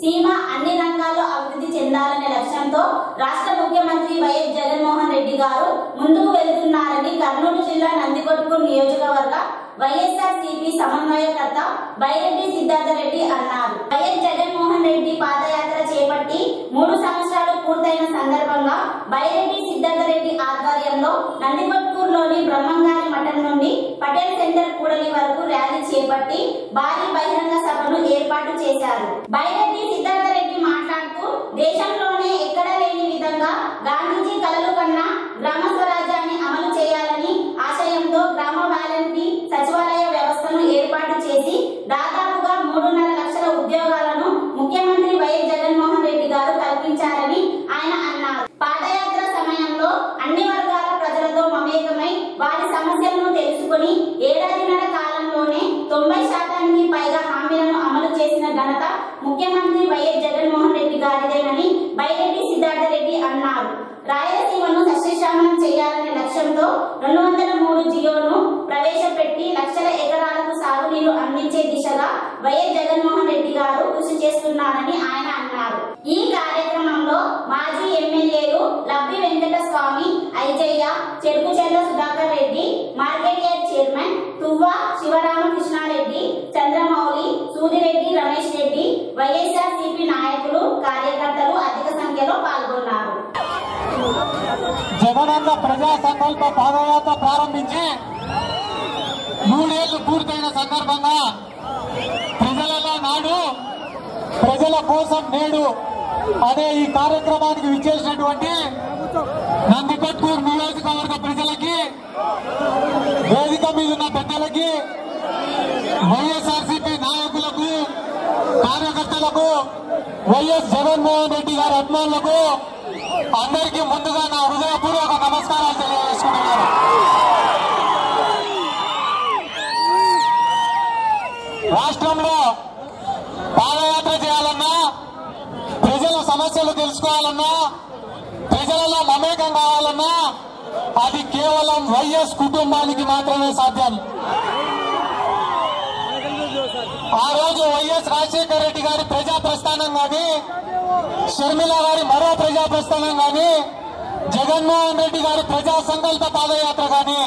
సీమ అన్ని రంగాల్లో అభివృద్ధి చెందాలనే లక్ష్యంతో రాష్ట్ర ముఖ్యమంత్రి వైఎస్ జగన్మోహన్ రెడ్డి గారు ముందుకు వెళ్తున్నారని కర్నూలు జిల్లా నందికొట్కూరు నియోజకవర్గ వైఎస్ఆర్సీపీ సమన్వయకర్త బైరెడ్డి సిద్ధార్థ రెడ్డి అన్నారు. వైఎస్ జగన్మోహన్ రెడ్డి పాదయాత్ర చేపట్టి 3 సంవత్సరాలు పూర్తయిన సందర్భంగా బైరెడ్డి సిద్ధార్థ రెడ్డి ఆధ్వర్యంలో నందికొట్కూరులోని బ్రహ్మంగారి మఠం నుండి పటేల్ సెంటర్ కూడలి వరకు ర్యాలీ చేపట్టి భారీ బహిరంగ సభను ఏర్పాటు చేశారు. బైరెడ్డి సిద్ధార్థ రెడ్డి మాట్లాడుతూ దేశంలోనే ఎక్కడ లేని విధంగా గాంధీజీ కలలు కన్నా గ్రామ స్వరాజ్యాన్ని అమలు చేయాలని ఆశయంతో గ్రామ వాలంటీ సచివాలయ వ్యవస్థను ఏర్పాటు చేసి దాదాపుగా 3.5 లక్షల ఉద్యోగాలను ముఖ్యమంత్రి వైఎస్ జగన్మోహన్ రెడ్డి గారు కల్పించారని ఆయన అన్నారు. పాదయాత్ర సమయంలో అన్ని వర్గాల ప్రజలతో మమేకమై వారి సమస్యలను తెలుసుకుని ఏడాదిన్నర కాలంలోనే 90% పైగా హామీలను అమలు చేసిన ఘనత ముఖ్యమంత్రి వైఎస్ జగన్మోహన్ రెడ్డి గారిదేనని బైరెడ్డి సిద్ధార్థ రెడ్డి అన్నారు. రాయలసీమను సస్యశ్యామలం చేయాలనే లక్ష్యంతో 203 జియోను ప్రవేశపెట్టి లక్షల ఎకరాలకు సాగునీరు అందించే దిశగా వైఎస్ జగన్మోహన్ రెడ్డి గారు కృషి చేస్తున్నారని ఆయన అన్నారు. ఈ కార్యక్రమంలో మాజీ ఎమ్మెల్యేలు Labbi Venkata Swamy, Aijayya, Cherukucherla Sudhakar Reddy, market yard chairman Tuvva Sivaramakrishnareddy, Chandramouli, Sudireddy Ramesh Reddy, YSRCP నాయకులు, కార్యకర్తలు అధిక సంఖ్యలో పాల్గొన్నారు. జగనన్న ప్రజా సంకల్ప పాదయాత్ర ప్రారంభించి 3 ఏళ్లు పూర్తయిన సందర్భంగా ప్రజలలో నాడు ప్రజల కోసం నేడు అనే ఈ కార్యక్రమానికి విచ్చేసినటువంటి నందికొట్కూరు నియోజకవర్గ ప్రజలకి, వేదిక మీద ఉన్న పెద్దలకి, వైఎస్ఆర్సీపీ నాయకులకు, కార్యకర్తలకు, వైఎస్ జగన్మోహన్ రెడ్డి గారి అభిమానులకు అందరికీ ముందుగా నా హృదయపూర్వక నమస్కారాలు తెలియజేసుకుంటున్నాను. రాష్ట్రంలో పాదయాత్ర చేయాలన్నా, ప్రజల సమస్యలు తెలుసుకోవాలన్నా, ప్రజలలో మమేకం కావాలన్నా అది కేవలం వైఎస్ కుటుంబానికి మాత్రమే సాధ్యం. ఆ రోజు వైఎస్ రాజశేఖర రెడ్డి గారి ప్రజా ప్రస్థానం గాని, షర్మిల గారి మరో ప్రజా ప్రస్థానం గాని, జగన్మోహన్ రెడ్డి గారి ప్రజా సంకల్ప పాదయాత్ర గాని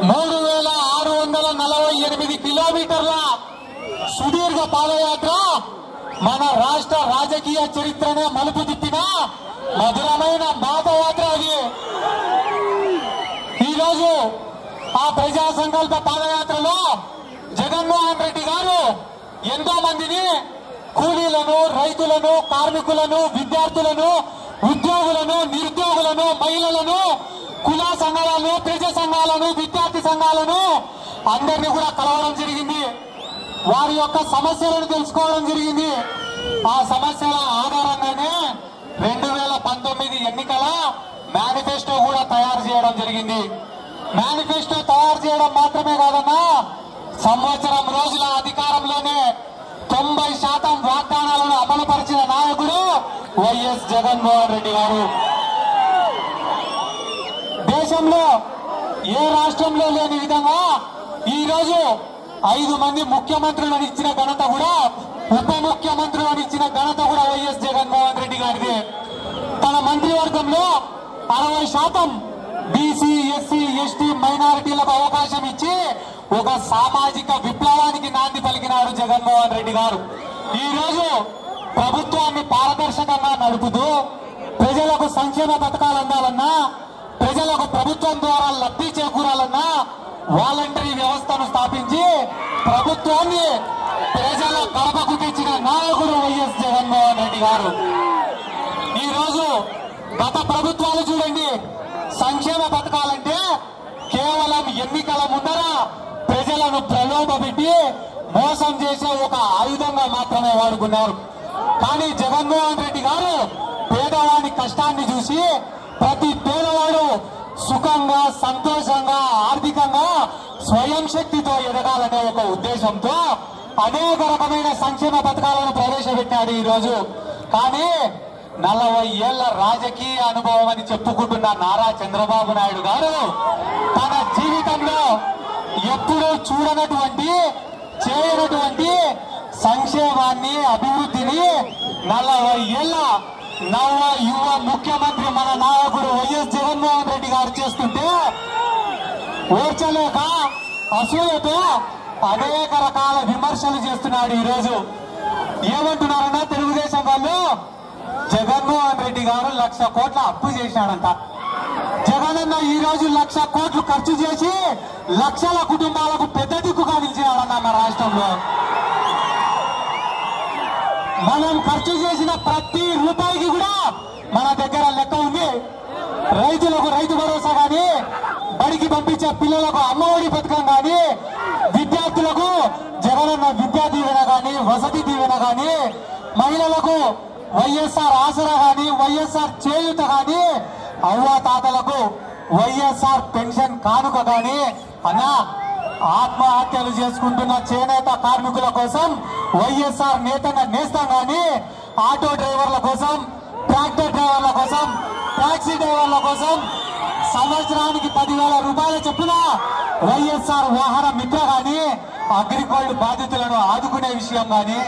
3648 కిలోమీటర్ల సుదీర్ఘ పాదయాత్ర మన రాష్ట్ర రాజకీయ చరిత్రనే మలుపు తిప్పిన మధురమైన పాదయాత్ర అది. ఈరోజు ఆ ప్రజా సంకల్ప పాదయాత్రలో జగన్మోహన్ రెడ్డి గారు ఎంతో మందిని, కూలీలను, రైతులను, కార్మికులను, విద్యార్థులను, ఉద్యోగులను, నిరుద్యోగులను, మహిళలను, కుల సంఘాలను, ప్రజా సంఘాలను, విద్యార్థి సంఘాలను అందరినీ కూడా కలవడం జరిగింది. వారి యొక్క సమస్యలను తెలుసుకోవడం జరిగింది. ఆ సమస్యల ఆధారంగానే 2019 ఎన్నికల మేనిఫెస్టో కూడా తయారు చేయడం జరిగింది. మేనిఫెస్టో తయారు చేయడం మాత్రమే కాదన్నా, సంవత్సరం రోజుల అధికారంలోనే 90% వాగ్దానాలను అమలుపరిచిన నాయకుడు వైఎస్ జగన్మోహన్ రెడ్డి గారు. దేశంలో ఏ రాష్ట్రంలో లేని విధంగా ఈరోజు 5 మంది ముఖ్యమంత్రులను ఇచ్చిన ఘనత కూడా, ఉప ముఖ్యమంత్రులను ఇచ్చిన ఘనత కూడా వైఎస్ జగన్మోహన్ రెడ్డి గారిది. తన మంత్రివర్గంలో 60% బీసీ, ఎస్సీ, ఎస్టీ, మైనారిటీలకు అవకాశం ఇచ్చి ఒక సామాజిక విప్లవానికి నాంది పలికినాడు జగన్మోహన్ రెడ్డి గారు. ఈ రోజు ప్రభుత్వాన్ని పారదర్శకంగా నడుపుతూ ప్రజలకు సంక్షేమ పథకాలు అందాలన్నా, ప్రజలకు ప్రభుత్వం ద్వారా లబ్ధి చేకూరాలన్నా వాలంటరీ వ్యవస్థను స్థాపించి ప్రభుత్వాన్ని ప్రజల గడపకు తెచ్చిన నాయకుడు వైఎస్ జగన్మోహన్ రెడ్డి గారు. ఈ రోజు గత ప్రభుత్వాలు చూడండి, సంక్షేమ పథకాలంటే కేవలం ఎన్నికల ముందర ప్రజలను ప్రలోభపెట్టి మోసం చేసే ఒక ఆయుధంగా మాత్రమే వాడుకున్నారు. కానీ జగన్మోహన్ రెడ్డి గారు పేదవాడి కష్టాన్ని చూసి ప్రతి పేదవాడు సుఖంగా, సంతోషంగా, ఆర్థికంగా స్వయం శక్తితో ఎదగాలనే ఒక ఉద్దేశంతో అనేక రకమైన సంక్షేమ పథకాలను ప్రవేశపెట్టాడు ఈ రోజు. కానీ 40 ఏళ్ల రాజకీయ అనుభవం అని చెప్పుకుంటున్న నారా చంద్రబాబు నాయుడు గారు తన జీవితంలో ఎప్పుడూ చూడనటువంటి, చేయనటువంటి సంక్షేమాన్ని అభివృద్ధిని 40 ఏళ్ల నవ యువ ముఖ్యమంత్రి మన నాయకుడు వైఎస్ జగన్మోహన్ రెడ్డి గారు చేస్తుంటే ఓర్చలేక అసూయతో అనేక రకాల విమర్శలు చేస్తున్నాడు. ఈరోజు ఏమంటున్నారన్నా తెలుగుదేశం వాళ్ళు, జగన్మోహన్ రెడ్డి గారు 1,00,000 కోట్ల అప్పు చేశాడంట. జగనన్న ఈ రోజు 1,00,000 కోట్లు ఖర్చు చేసి లక్షల కుటుంబాలకు పెద్ద దిక్కుగా నిలిచినాడన్న మన రాష్ట్రంలో. మనం ఖర్చు చేసిన ప్రతి రూపాయికి కూడా మన దగ్గర లెక్క ఉంది. రైతులకు రైతు భరోసా గాని, బడికి పంపించే పిల్లలకు అమ్మఒడి పథకం గాని, విద్యార్థులకు జగనన్న విద్యా దీవెన గాని, వసతి దీవెన గాని, మహిళలకు వైఎస్ఆర్ ఆసరా గాని, వైఎస్ఆర్ చేయూత గాని, అవ్వ తాతలకు వైఎస్ఆర్ పెన్షన్ కానుక గాని, అన్నా ఆత్మహత్యలు చేసుకుంటున్న చేనేత కార్మికుల కోసం వైఎస్ఆర్ నేస్తం గాని, ఆటో డ్రైవర్ల కోసం, ట్రాక్టర్ డ్రైవర్ల కోసం, టాక్సీ డ్రైవర్ల కోసం సంవత్సరానికి 10,000 రూపాయల చొప్పున వైఎస్ఆర్ వాహన మిత్ర గాని, అగ్రిగోల్డ్ బాధితులను ఆదుకునే విషయం గాని,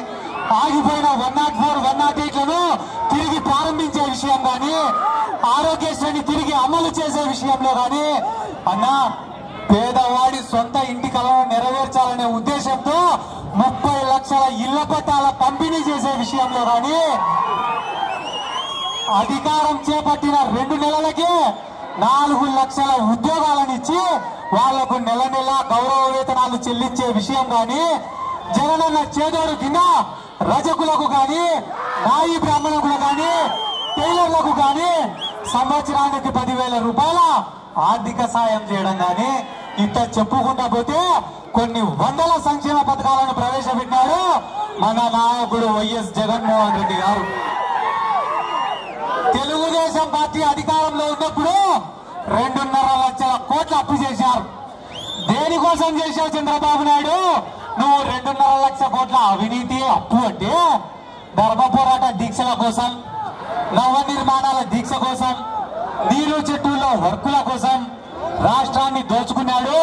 ఆగిపోయిన 104, 108లను తిరిగి ప్రారంభించే విషయం గాని, ఆరోగ్యశ్రేణి తిరిగి అమలు చేసే విషయంలో గాని, అన్నా పేదవాడి సొంత ఇంటి కలను నెరవేర్చాలనే ఉద్దేశంతో 30 లక్షల ఇళ్ల పట్టాల పంపిణీ చేసే విషయంలో గాని, అధికారం చేపట్టిన 2 నెలలకే 4 లక్షల ఉద్యోగాలను ఇచ్చి వాళ్లకు నెల నెల గౌరవ వేతనాలు చెల్లించే విషయం గాని, జగనన్న చేదోడు కింద రజకులకు గాని, నాయి బ్రాహ్మణులకు గాని, టైలర్లకు గాని సంవత్సరానికి 10,000 రూపాయల ఆర్థిక సాయం చేయడం గాని, ఇంత చెప్పుకుంటా పోతే కొన్ని వందల సంక్షేమ పథకాలను ప్రవేశపెట్టాడు మన నాయకుడు వైఎస్ జగన్మోహన్ రెడ్డి గారు. తెలుగుదేశం పార్టీ అధికారంలో ఉన్నప్పుడు 2.5 లక్షల కోట్ల అప్పు చేశారు. దేనికోసం చేశావు చంద్రబాబు నాయుడు? నువ్వు 2.5 లక్షల కోట్ల అవినీతి అప్పు అంటే ధర్మ పోరాట దీక్షల కోసం, నవ నిర్మాణాల దీక్ష కోసం, నీరు చెట్టుల్లో వర్కుల కోసం రాష్ట్రాన్ని దోచుకున్నాడు.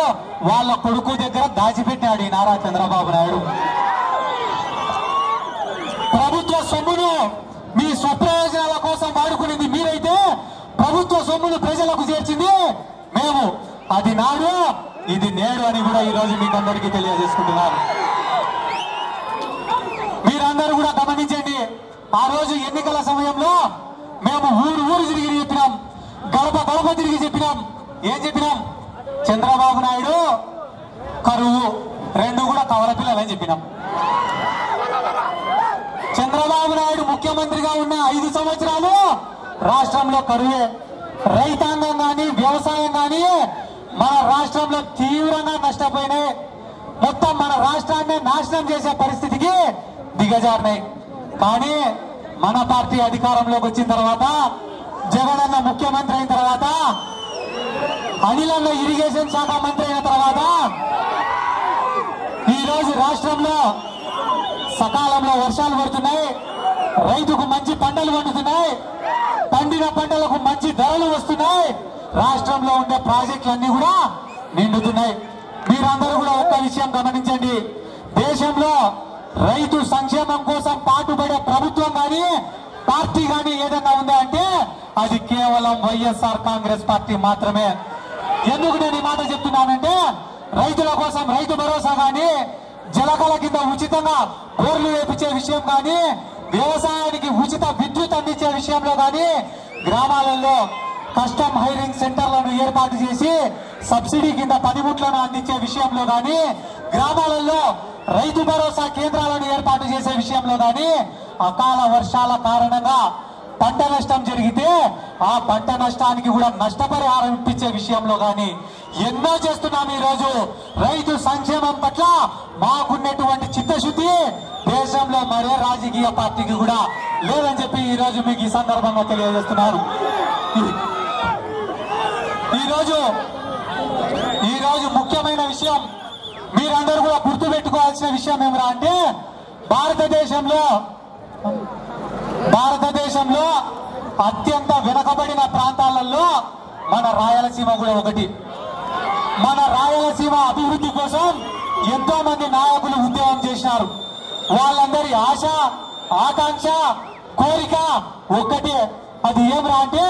వాళ్ళ కొడుకు దగ్గర దాచిపెట్టాడు ఈ నారా చంద్రబాబు నాయుడు. ప్రభుత్వ సొమ్మును మీ స్వప్రయోజనాల కోసం వాడుకునేది మీరైతే, ప్రభుత్వ సొమ్మును ప్రజలకు చేర్చింది మేము. అది నాడు, ఇది నేడు అని కూడా ఈ రోజు మీకు అందరికీ తెలియజేసుకుంటున్నాను. మీరందరూ కూడా గమనించండి. ఆ రోజు ఎన్నికల సమయంలో మేము ఊరు ఊరు తిరిగి చెప్పినాం, గడప గడప తిరిగి చెప్పినాం. ఏం చెప్పినాం? చంద్రబాబు నాయుడు కరువు, 2 కూడా కవల పిల్లలని చెప్పినాం. చంద్రబాబు నాయుడు ముఖ్యమంత్రిగా ఉన్న 5 సంవత్సరాలు రాష్ట్రంలో కరువే. రైతాంగం గాని, వ్యవసాయం గాని మన రాష్ట్రంలో తీవ్రంగా నష్టపోయినాయి. మొత్తం మన రాష్ట్రాన్ని నాశనం చేసే పరిస్థితికి దిగజారినాయి. కానీ మన పార్టీ అధికారంలోకి వచ్చిన తర్వాత, జగనన్న ముఖ్యమంత్రి అయిన తర్వాత, అనిలన్న ఇరిగేషన్ శాఖ మంత్రి అయిన తర్వాత ఈ రోజు రాష్ట్రంలో సకాలంలో వర్షాలు పడుతున్నాయి, రైతుకు మంచి పంటలు పండుతున్నాయి, పండిన పంటలకు మంచి ధరలు వస్తున్నాయి, రాష్ట్రంలో ఉండే ప్రాజెక్టులన్నీ కూడా నిండుతున్నాయి. మీరందరూ కూడా ఒక్క విషయం గమనించండి. దేశంలో రైతు సంక్షేమం కోసం పాటుపడే ప్రభుత్వం కానీ, పార్టీ కానీ ఏదైనా ఉందా అంటే అది కేవలం వైఎస్ఆర్ కాంగ్రెస్ పార్టీ మాత్రమే. ఎందుకు నేను ఈ మాట చెప్తున్నానంటే, రైతుల కోసం రైతు భరోసా కానీ, జలకళ కింద ఉచితంగా బోర్లు వేపించే విషయం కానీ, వ్యవసాయానికి ఉచిత విద్యుత్ అందించే విషయంలో కానీ, గ్రామాలలో కస్టమ్ హైరింగ్ సెంటర్లను ఏర్పాటు చేసి సబ్సిడీ కింద పనిముట్లను అందించే విషయంలో కానీ, గ్రామాలలో రైతు భరోసా కేంద్రాలను ఏర్పాటు చేసే విషయంలో కానీ, అకాల వర్షాల కారణంగా పంట నష్టం జరిగితే ఆ పంట నష్టానికి కూడా నష్టపరిహారం ఇప్పించే విషయంలో కానీ ఎన్నో చేస్తున్నాం. ఈ రోజు రైతు సంక్షేమం పట్ల మాకున్నటువంటి చిత్తశుద్ధి దేశంలో మరే రాజకీయ పార్టీకి కూడా లేదని చెప్పి ఈ రోజు మీకు ఈ సందర్భంగా తెలియజేస్తున్నాను. ఈ రోజు ముఖ్యమైన విషయం మీరందరూ కూడా గుర్తుపెట్టుకోవాల్సిన విషయం ఏమిరా అంటే, భారతదేశంలో అత్యంత వెనుకబడిన ప్రాంతాలలో మన రాయలసీమ కూడా ఒకటి. మన రాయలసీమ అభివృద్ధి కోసం ఎంతో మంది నాయకులు ఉద్యమం చేశారు. వాళ్ళందరి ఆశ, ఆకాంక్ష, కోరిక ఒక్కటే. అది ఏమిరా అంటే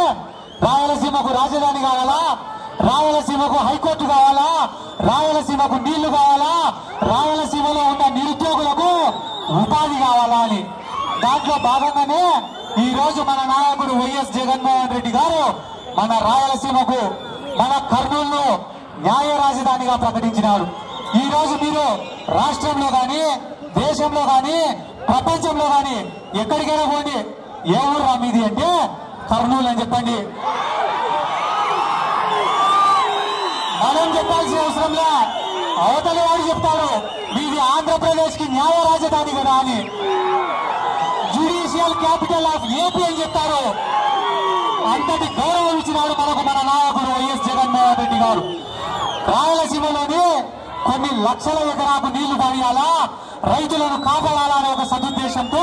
రాయలసీమకు రాజధాని కావాలా, రాయలసీమకు హైకోర్టు కావాలా, రాయలసీమకు నీళ్లు కావాలా, రాయలసీమలో ఉన్న నిరుద్యోగులకు ఉపాధి కావాలా అని. దాంట్లో భాగంగానే ఈ రోజు మన నాయకుడు వైఎస్ జగన్మోహన్ రెడ్డి గారు మన రాయలసీమకు, మన కర్నూలును న్యాయ రాజధానిగా ప్రకటించినారు. ఈ రోజు మీరు రాష్ట్రంలో గాని, దేశంలో గాని, ప్రపంచంలో గాని ఎక్కడికైనా పోండి, ఏ ఊరు మీది అంటే కర్నూలు అని చెప్పండి. మనం చెప్పాల్సిన అవసరంలా అవతలి వాడు చెప్తాడు మీది ఆంధ్రప్రదేశ్ కి న్యాయ రాజధాని కదా అని. జ్యుడిషియల్ క్యాపిటల్ ఆఫ్ ఏపీ అని చెప్తారు. అంతటి గౌరవం ఇచ్చినాడు మనకు మన నాయకుడు వైఎస్ జగన్మోహన్ రెడ్డి గారు. రాయలసీమలోని కొన్ని లక్షల ఎకరాకు నీళ్లు పారియాలా, రైతులను కాపాడాలా అనే ఒక సదుద్దేశంతో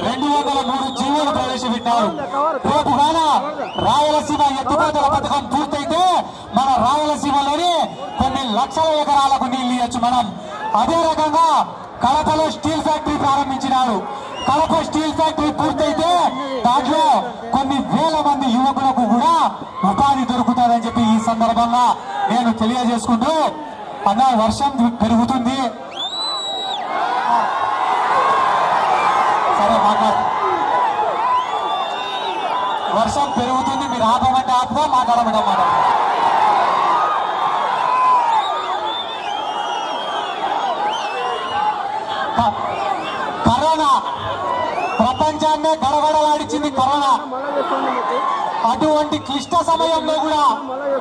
203 జీవోలు ప్రవేశపెట్టారు. రేపు గాన రాయలసీమ ఎత్తిపోతల పథకం పూర్తయితే మన రాయలసీమలోని కొన్ని లక్షల ఎకరాలకు నీళ్లు ఇవ్వచ్చు మనం. అదే రకంగా కడపలో స్టీల్ ఫ్యాక్టరీ ప్రారంభించినారు. కడప స్టీల్ ఫ్యాక్టరీ పూర్తయితే దాంట్లో కొన్ని వేల మంది యువకులకు కూడా ఉపాధి దొరుకుతుందని చెప్పి ఈ సందర్భంగా నేను తెలియజేసుకుంటూ, అన్న వర్షం పెరుగుతుంది, సరే మాట్లాడు, వర్షం పెరుగుతుంది, మీరు ఆపమంటే ఆపుగా, మాట్లాడమంటే మాట్లాడు. కరోనా ప్రపంచాన్నే గడగడలాడించింది కరోనా. అటువంటి క్లిష్ట సమయంలో కూడా,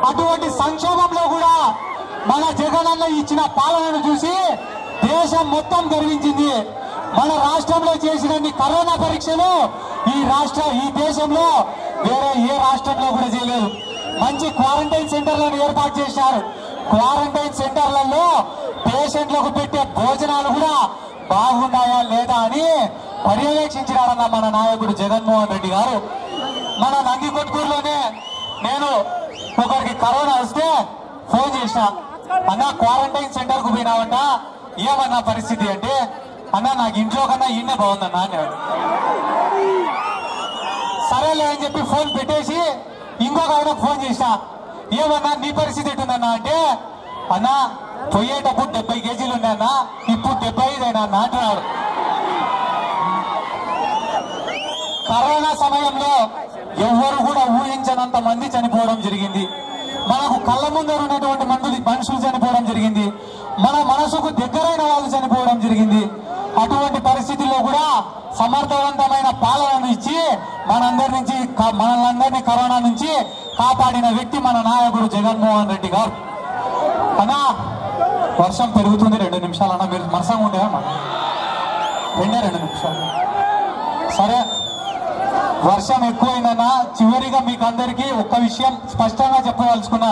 అటువంటి సంక్షోభంలో కూడా మన జగనన్న ఇచ్చిన పాలనను చూసి దేశం మొత్తం గర్వించింది. మన రాష్ట్రంలో చేసినన్ని కరోనా పరీక్షలు ఈ దేశంలో వేరే ఏ రాష్ట్రంలో కూడా చేయలేదు. మంచి క్వారంటైన్ సెంటర్లను ఏర్పాటు చేశారు. క్వారంటైన్ సెంటర్లలో పేషెంట్లకు పెట్టే భోజనాలు కూడా బాగున్నాయా లేదా అని పర్యవేక్షించినారన్న మన నాయకుడు జగన్మోహన్ రెడ్డి గారు. మన నందికొట్కూరులోనే నేను ఒకరికి కరోనా వస్తే ఫోన్ చేసిన, అన్న క్వారంటైన్ సెంటర్ కు పోయినావంట, ఏమన్నా పరిస్థితి అంటే, అన్న నాకు ఇంట్లో కన్నా ఈయనే బాగుందన్నా అన్నాడు. సరేలే అని చెప్పి ఫోన్ పెట్టేసి ఇంకొక ఆయనకు ఫోన్ చేసిన, ఏమన్నా నీ పరిస్థితి ఎట్టుందన్నా అంటే, అన్న పోయేటప్పుడు 70 కేజీలు ఉన్నాయన్నా, ఇప్పుడు 75 అయినా అన్న అంటున్నాడు. కరోనా సమయంలో ఎవ్వరు కూడా ఊహించనంత మంది చనిపోవడం జరిగింది. మనకు కళ్ళ ముందర ఉన్నటువంటి మనుషులు చనిపోవడం జరిగింది. మన మనసుకు దగ్గరైన వాళ్ళు చనిపోవడం జరిగింది. అటువంటి పరిస్థితుల్లో కూడా సమర్థవంతమైన పాలనను ఇచ్చి మనల్ని కరోనా నుంచి కాపాడిన వ్యక్తి మన నాయకుడు జగన్మోహన్ రెడ్డి గారు. అన్నా వర్షం పెరుగుతుంది, 2 నిమిషాలు అన్న, మీరు మనసంగా ఉండేవా? 2 నిమిషాలు. సరే, వర్షం ఎక్కువైందన్నా. చివరిగా మీకు అందరికీ ఒక్క విషయం స్పష్టంగా చెప్పదలుచుకున్నా.